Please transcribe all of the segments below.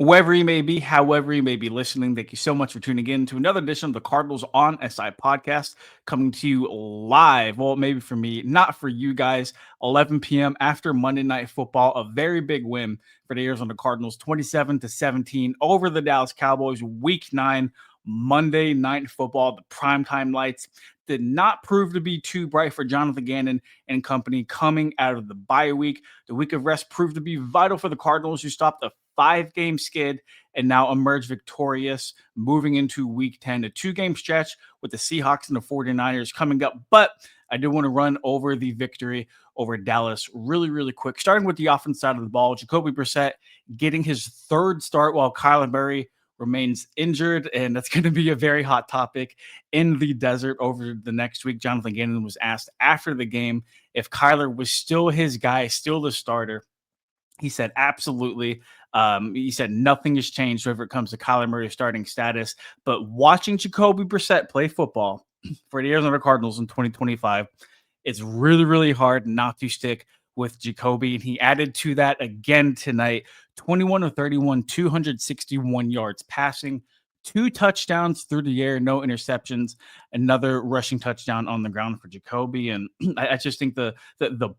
Wherever you may be, however you may be listening, thank you so much for tuning in to another edition of the Cardinals on SI podcast, coming to you live. Well, maybe for me, not for you guys. 11 p.m. after Monday Night Football, a very big win for the Arizona Cardinals, 27-17 over the Dallas Cowboys. Week 9, Monday Night Football. The primetime lights did not prove to be too bright for Jonathan Gannon and company coming out of the bye week. The week of rest proved to be vital for the Cardinals, who stopped a 5-game skid and now emerge victorious moving into week 10, a 2-game stretch with the Seahawks and the 49ers coming up. But I do want to run over the victory over Dallas really, really quick. Starting with the offense side of the ball, Jacoby Brissett getting his third start while Kyler Murray remains injured, and that's going to be a very hot topic in the desert over the next week. Jonathan Gannon was asked after the game if Kyler was still his guy, still the starter. He said, absolutely. He said nothing has changed whenever it comes to Kyler Murray's starting status. But watching Jacoby Brissett play football for the Arizona Cardinals in 2025, it's really, really hard not to stick with Jacoby. And he added to that again tonight, 21 of 31, 261 yards passing, 2 touchdowns through the air, no interceptions, another rushing touchdown on the ground for Jacoby. And I just think the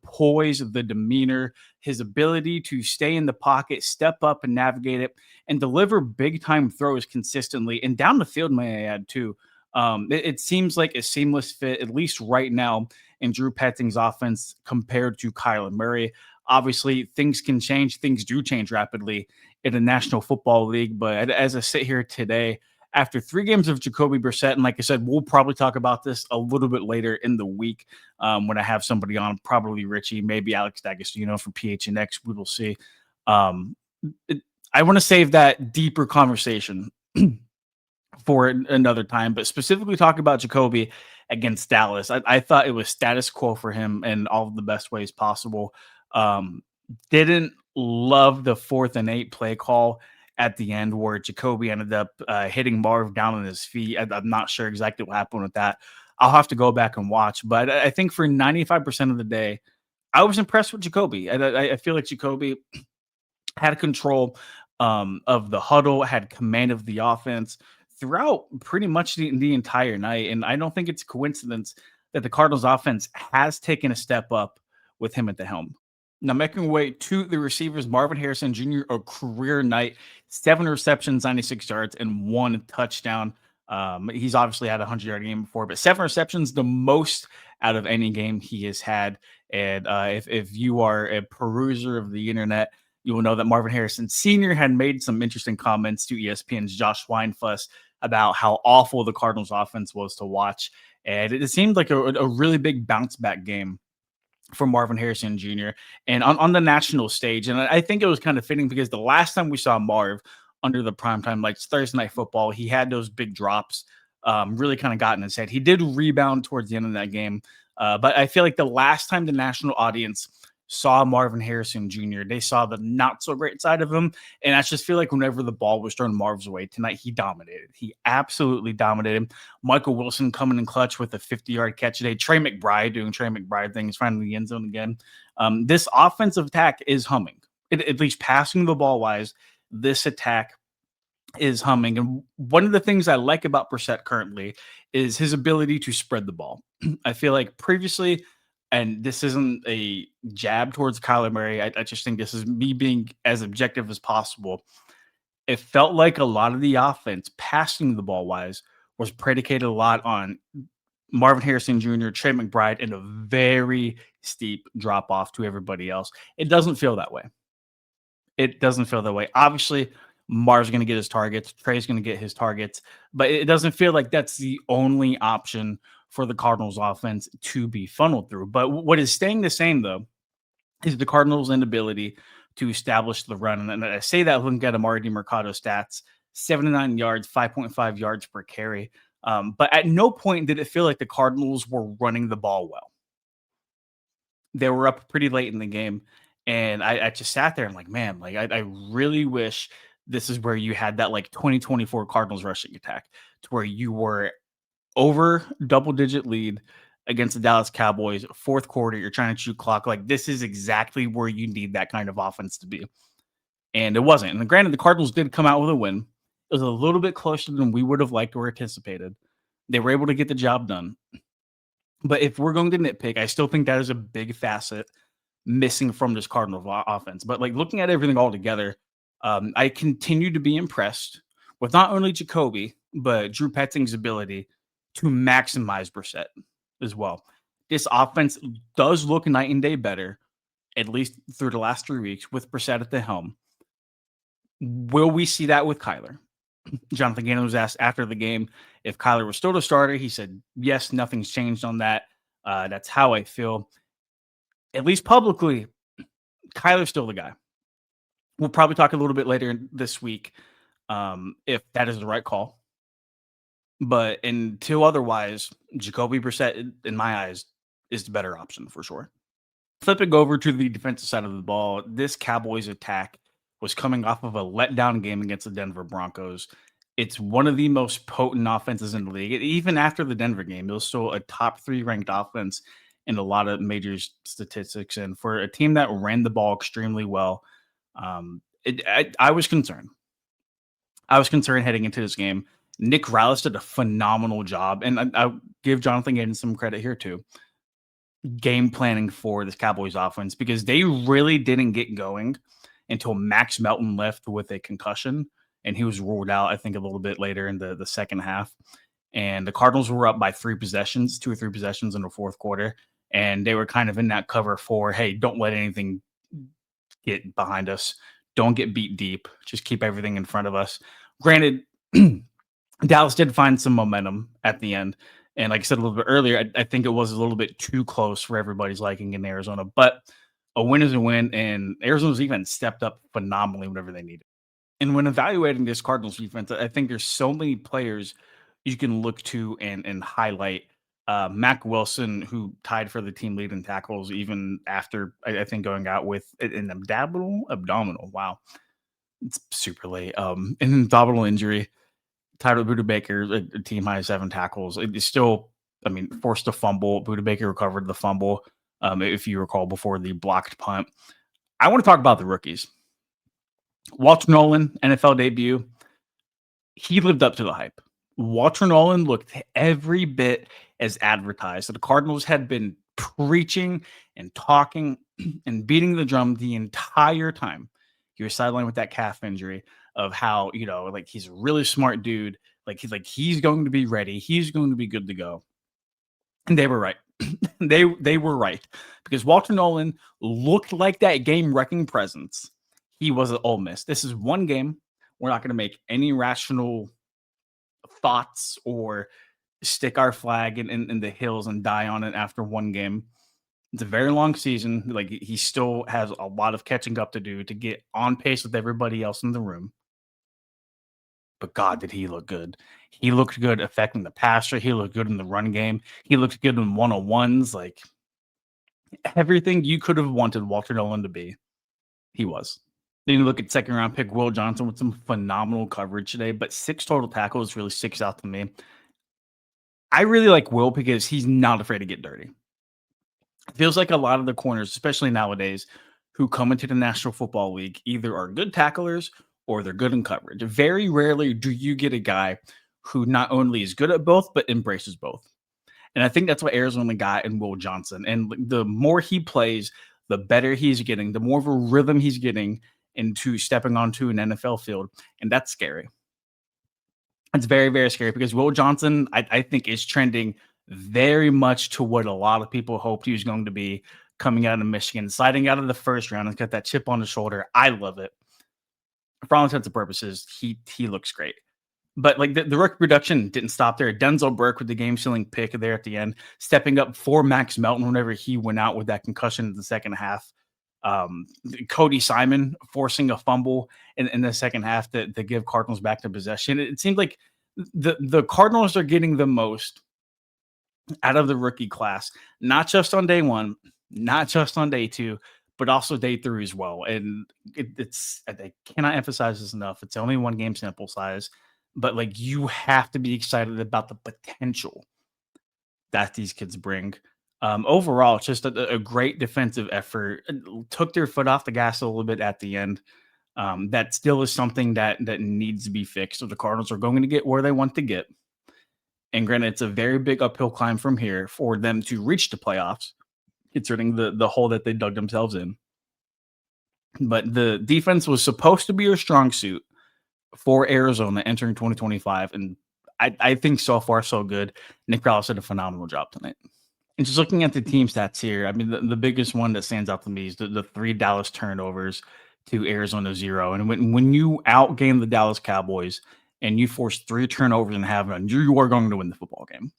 poise, the demeanor, his ability to stay in the pocket, step up and navigate it, and deliver big time throws consistently and down the field, may I add, too. It seems like a seamless fit, at least right now, in Drew Petting's offense compared to Kyler Murray. Obviously, things can change. Things do change rapidly in the National Football League. But as I sit here today, after 3 games of Jacoby Brissett, and like I said, we'll probably talk about this a little bit later in the week when I have somebody on, probably Richie, maybe Alex D'Agostino from PHNX. We will see. Um, I want to save that deeper conversation for another time, but specifically talk about Jacoby against Dallas. I thought it was status quo for him in all of the best ways possible. Um, didn't love the 4th and 8 play call at the end where Jacoby ended up hitting Marv down on his feet. I'm not sure exactly what happened with that. I'll have to go back and watch, but I think for 95% of the day, I was impressed with Jacoby. I feel like Jacoby had control of the huddle, had command of the offense throughout pretty much the entire night. And I don't think it's a coincidence that the Cardinals offense has taken a step up with him at the helm. Now, making way to the receivers, Marvin Harrison Jr., a career night, 7 receptions, 96 yards, and 1 touchdown. He's obviously had a 100-yard game before, but 7 receptions, the most out of any game he has had. And if you are a peruser of the internet, you will know that Marvin Harrison Sr. had made some interesting comments to ESPN's Josh Weinfuss about how awful the Cardinals offense was to watch. And it seemed like a really big bounce back game for Marvin Harrison Jr. and on the national stage. And I think it was kind of fitting because the last time we saw Marv under the primetime lights, Thursday Night Football, he had those big drops, really kind of got in his head. He did rebound towards the end of that game. But I feel like the last time the national audience saw Marvin Harrison Jr., they saw the not so great side of him. And I just feel like whenever the ball was thrown Marv's way tonight, he dominated. He absolutely dominated. Michael Wilson coming in clutch with a 50-yard catch today. Trey McBride doing Trey McBride things, finding the end zone again. This offensive attack is humming, at least passing the ball wise. This attack is humming. And one of the things I like about Brissett currently is his ability to spread the ball. I feel like previously, and this isn't a jab towards Kyler Murray, I just think this is me being as objective as possible. It felt like a lot of the offense, passing the ball wise, was predicated a lot on Marvin Harrison Jr., Trey McBride, and a very steep drop off to everybody else. It doesn't feel that way. It doesn't feel that way. Obviously, Marv's going to get his targets. Trey's going to get his targets, but it doesn't feel like that's the only option for the Cardinals offense to be funneled through. But what is staying the same, though, is the Cardinals' inability to establish the run. And I say that looking at Amari DiMercado stats, 79 yards, 5.5 yards per carry. But at no point did it feel like the Cardinals were running the ball well. They were up pretty late in the game. And I just sat there and like, man, like I really wish this is where you had that like 2024 Cardinals rushing attack to where you were over double-digit lead against the Dallas Cowboys, 4th quarter, you're trying to chew clock. Like, this is exactly where you need that kind of offense to be. and it wasn't. And granted, the Cardinals did come out with a win. It was a little bit closer than we would have liked or anticipated. They were able to get the job done. But if we're going to nitpick, I still think that is a big facet missing from this Cardinals offense. But like looking at everything all together, I continue to be impressed with not only Jacoby, but Drew Petzing's ability to maximize Brissett as well. This offense does look night and day better, at least through the last 3 weeks, with Brissett at the helm. Will we see that with Kyler? Jonathan Gannon was asked after the game if Kyler was still the starter. He said, yes, nothing's changed on that. That's how I feel. At least publicly, Kyler's still the guy. We'll probably talk a little bit later this week if that is the right call. But until otherwise, Jacoby Brissett, in my eyes, is the better option for sure. Flipping over to the defensive side of the ball, this Cowboys attack was coming off of a letdown game against the Denver Broncos. It's one of the most potent offenses in the league. Even after the Denver game, it was still a top 3 ranked offense in a lot of major statistics. And for a team that ran the ball extremely well, I was concerned. I was concerned heading into this game. Nick Rallis did a phenomenal job, and I give Jonathan Gannon some credit here too. Game planning for this Cowboys offense because they really didn't get going until Max Melton left with a concussion, and he was ruled out, I think, a little bit later in the second half. And the Cardinals were up by 2 or 3 possessions in the fourth quarter, and they were kind of in that cover for, hey, don't let anything get behind us. Don't get beat deep. Just keep everything in front of us. Granted, Dallas did find some momentum at the end. And like I said a little bit earlier, I think it was a little bit too close for everybody's liking in Arizona. But a win is a win, and Arizona's even stepped up phenomenally whenever they needed. And when evaluating this Cardinals defense, I think there's so many players you can look to and highlight. Mac Wilson, who tied for the team lead in tackles, even after I think going out with an abdominal. Wow, it's super late. An abdominal injury. Tyler Buda Baker, a team high 7 tackles. It's still, I mean, forced a fumble. Buda Baker recovered the fumble, if you recall, before the blocked punt. I want to talk about the rookies. Walter Nolan, NFL debut. He lived up to the hype. Walter Nolan looked every bit as advertised. The Cardinals had been preaching and talking and beating the drum the entire time. He was sidelined with that calf injury of how, like he's a really smart dude. He's going to be ready. He's going to be good to go. And they were right. they were right because Walter Nolan looked like that game wrecking presence. He was at Ole Miss. This is one game. We're not going to make any rational thoughts or stick our flag in the hills and die on it after one game. It's a very long season. Like he still has a lot of catching up to do to get on pace with everybody else in the room. But God, did he look good. He looked good affecting the passer. He looked good in the run game. He looked good in one-on-ones. Like everything you could have wanted Walter Nolan to be, he was. Then you look at second round pick Will Johnson with some phenomenal coverage today, but 6 total tackles really sticks out to me. I really like Will because he's not afraid to get dirty. It feels like a lot of the corners, especially nowadays, who come into the National Football League either are good tacklers or they're good in coverage. Very rarely do you get a guy who not only is good at both, but embraces both. And I think that's what Arizona got in Will Johnson. And the more he plays, the better he's getting, the more of a rhythm he's getting into stepping onto an NFL field. And that's scary. It's very, very scary because Will Johnson, I think, is trending very much to what a lot of people hoped he was going to be coming out of Michigan, sliding out of the first round and got that chip on his shoulder. I love it. For all intents and purposes, he looks great. But like the rookie production didn't stop there. Denzel Burke with the game-sealing pick there at the end, stepping up for Max Melton whenever he went out with that concussion in the second half. Cody Simon forcing a fumble in the second half to give Cardinals back to possession. It seemed like the Cardinals are getting the most out of the rookie class, not just on day 1, not just on day 2, but also day 3 as well. And I cannot emphasize this enough. It's only 1 game sample size, but like you have to be excited about the potential that these kids bring. Overall, it's just a great defensive effort. Took their foot off the gas a little bit at the end. That still is something that needs to be fixed. So the Cardinals are going to get where they want to get. And granted, it's a very big uphill climb from here for them to reach the playoffs, considering the hole that they dug themselves in. But the defense was supposed to be your strong suit for Arizona entering 2025. And I think so far, so good. Nick Rallis did a phenomenal job tonight. And just looking at the team stats here, I mean, the biggest one that stands out to me is the three Dallas turnovers to Arizona 0. And when you outgame the Dallas Cowboys and you force three turnovers and have none, you are going to win the football game.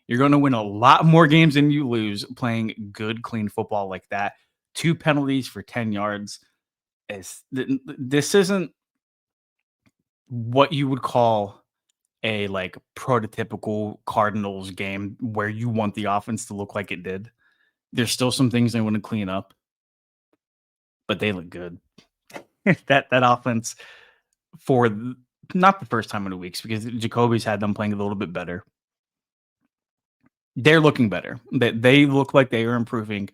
You're going to win a lot more games than you lose playing good, clean football like that. 2 penalties for 10 yards. This isn't what you would call a like prototypical Cardinals game where you want the offense to look like it did. There's still some things they want to clean up, but they look good. that offense for not the first time in 2 weeks because Jacoby's had them playing a little bit better. They're looking better. They look like they are improving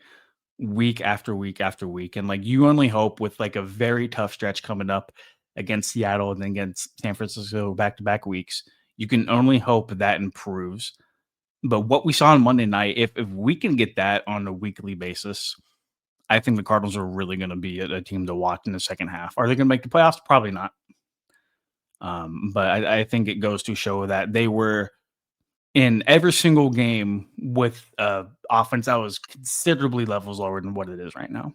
week after week after week. And like you only hope with like a very tough stretch coming up against Seattle and then against San Francisco back-to-back weeks, you can only hope that improves. But what we saw on Monday night, if we can get that on a weekly basis, I think the Cardinals are really going to be a team to watch in the second half. Are they going to make the playoffs? Probably not. But I think it goes to show that they were in every single game with offense that was considerably levels lower than what it is right now.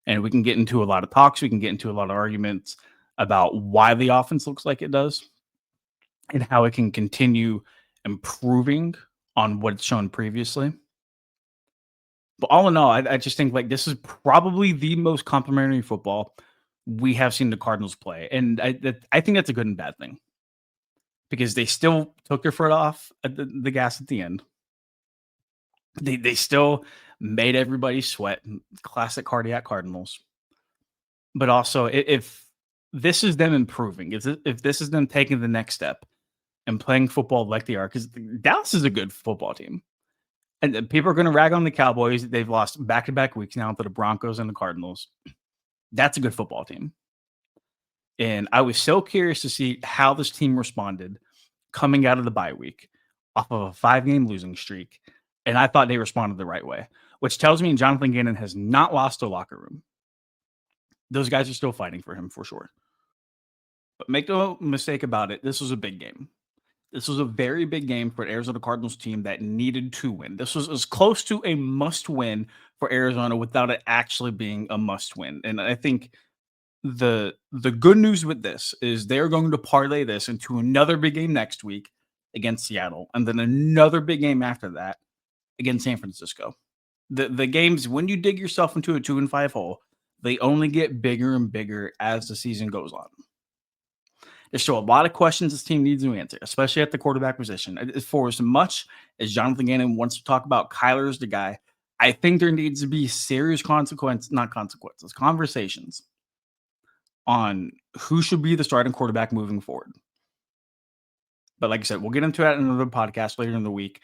And we can get into a lot of talks. We can get into a lot of arguments about why the offense looks like it does and how it can continue improving on what it's shown previously. But all in all, I just think like this is probably the most complimentary football we have seen the Cardinals play. And I think that's a good and bad thing because they still took their foot off at the gas at the end. They still made everybody sweat. Classic cardiac Cardinals. But also, if this is them improving, if this is them taking the next step and playing football like they are, because Dallas is a good football team. And people are going to rag on the Cowboys. They've lost back-to-back weeks now to the Broncos and the Cardinals. That's a good football team. And I was so curious to see how this team responded coming out of the bye week off of a 5-game losing streak. And I thought they responded the right way, which tells me Jonathan Gannon has not lost the locker room. Those guys are still fighting for him for sure. But make no mistake about it, this was a big game. This was a very big game for an Arizona Cardinals team that needed to win. This was as close to a must win for Arizona without it actually being a must win. And I think the good news with this is they're going to parlay this into another big game next week against Seattle and then another big game after that against San Francisco. The games, when you dig yourself into a 2-5 hole, they only get bigger and bigger as the season goes on. There's still a lot of questions this team needs to answer, especially at the quarterback position. For as much as Jonathan Gannon wants to talk about Kyler as the guy, I think there needs to be serious conversations on who should be the starting quarterback moving forward. But like I said, we'll get into that in another podcast later in the week.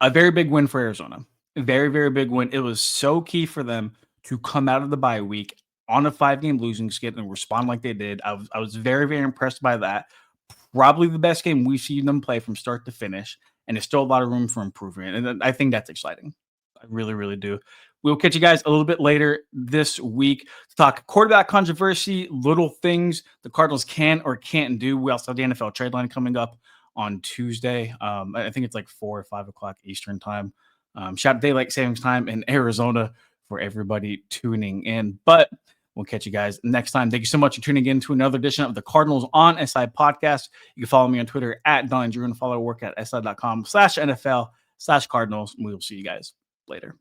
A very big win for Arizona. A very, very big win. It was so key for them to come out of the bye week on a 5-game losing skid and respond like they did. I was very, very impressed by that. Probably the best game we've seen them play from start to finish, and there's still a lot of room for improvement. And I think that's exciting. I really, really do. We'll catch you guys a little bit later this week to talk quarterback controversy, little things the Cardinals can or can't do. We also have the NFL trade line coming up on Tuesday. I think it's like 4 or 5 o'clock Eastern time. Shout out daylight savings time in Arizona for everybody tuning in. But we'll catch you guys next time. Thank you so much for tuning in to another edition of the Cardinals on SI podcast. You can follow me on Twitter at Donnie Drew and follow work at si.com/NFL/Cardinals. We will see you guys later.